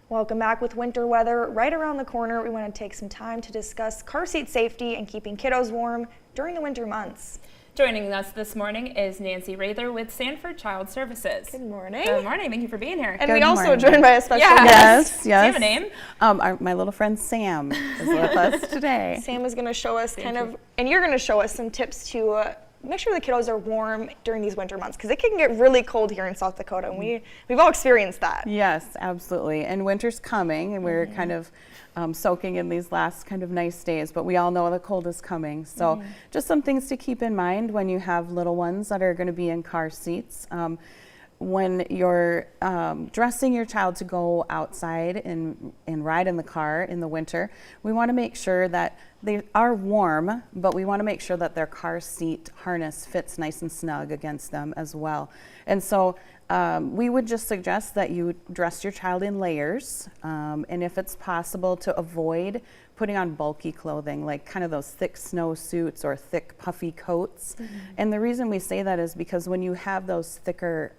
Welcome back. With winter weather right around the corner, we want to take some time to discuss car seat safety and keeping kiddos warm during the winter months. Joining us this morning is Nancy Rather with Sanford Child Services. Good morning. Good morning. Thank you for being here. And we also joined by a special guest. guest. Do you have a name? My little friend Sam is with us today. Sam is going to show us and you're going to show us some tips to make sure the kiddos are warm during these winter months, because it can get really cold here in South Dakota, and we've all experienced that. Yes, absolutely. And winter's coming, and we're kind of soaking in these last kind of nice days, but we all know the cold is coming. So just some things to keep in mind when you have little ones that are going to be in car seats. When you're dressing your child to go outside and ride in the car in the winter, we want to make sure that they are warm, but we want to make sure that their car seat harness fits nice and snug against them as well. And so we would just suggest that you dress your child in layers, and if it's possible, to avoid putting on bulky clothing, like kind of those thick snow suits or thick puffy coats. And the reason we say that is because when you have those thicker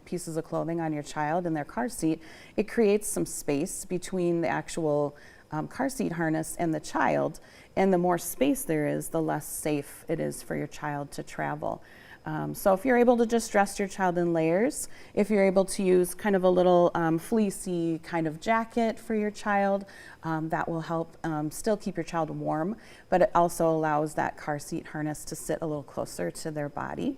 pieces of clothing on your child in their car seat, it creates some space between the actual car seat harness and the child. And the more space there is, the less safe it is for your child to travel. So if you're able to just dress your child in layers, if you're able to use kind of a little fleecy kind of jacket for your child, that will help still keep your child warm, but it also allows that car seat harness to sit a little closer to their body.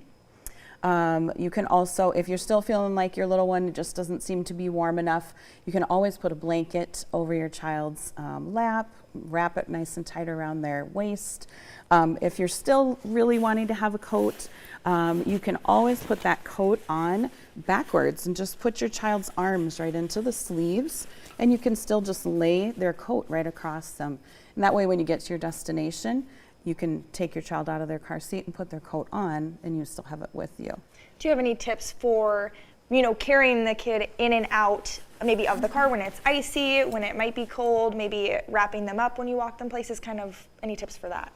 You can also, if you're still feeling like your little one just doesn't seem to be warm enough, you can always put a blanket over your child's lap, wrap it nice and tight around their waist. If you're still really wanting to have a coat, you can always put that coat on backwards and just put your child's arms right into the sleeves, and you can still just lay their coat right across them. And that way when you get to your destination, you can take your child out of their car seat and put their coat on, and you still have it with you. Do you have any tips for, carrying the kid in and out, maybe of the car when it's icy, when it might be cold, maybe wrapping them up when you walk them places, kind of any tips for that?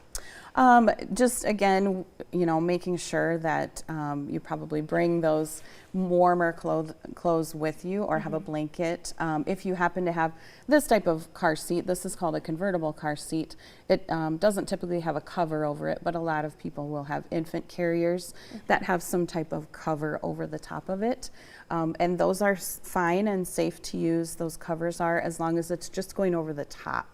Just again, making sure that you probably bring those warmer clothes with you, or have a blanket. If you happen to have this type of car seat, this is called a convertible car seat. It doesn't typically have a cover over it, but a lot of people will have infant carriers that have some type of cover over the top of it. And those are fine and safe to use. Those covers are, as long as it's just going over the top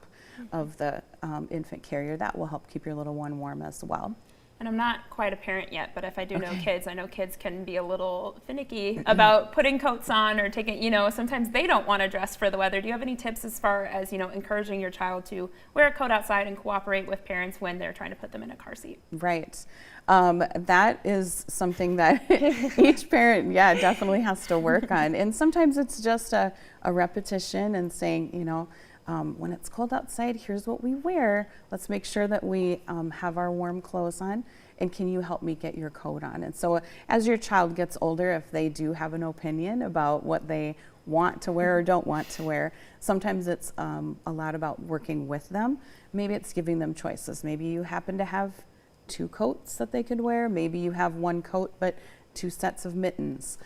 of the infant carrier. That will help keep your little one warm as well. And I'm not quite a parent yet, but if I do know kids, I know kids can be a little finicky about putting coats on or taking, sometimes they don't want to dress for the weather. Do you have any tips as far as, encouraging your child to wear a coat outside and cooperate with parents when they're trying to put them in a car seat? Right. That is something that each parent, definitely has to work on. And sometimes it's just a repetition and saying, when it's cold outside, here's what we wear. Let's make sure that we have our warm clothes on, and can you help me get your coat on? And so as your child gets older, if they do have an opinion about what they want to wear or don't want to wear, sometimes it's a lot about working with them. Maybe it's giving them choices. Maybe you happen to have 2 coats that they could wear. Maybe you have 1 coat, but 2 sets of mittens.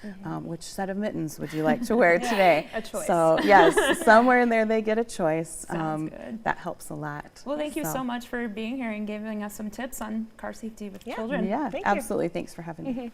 Which set of mittens would you like to wear today? A choice. So yes, somewhere in there they get a choice. Sounds good. That helps a lot. Well, thank you so much for being here and giving us some tips on car safety with children. Yeah, Thank you. absolutely. Thanks for having me.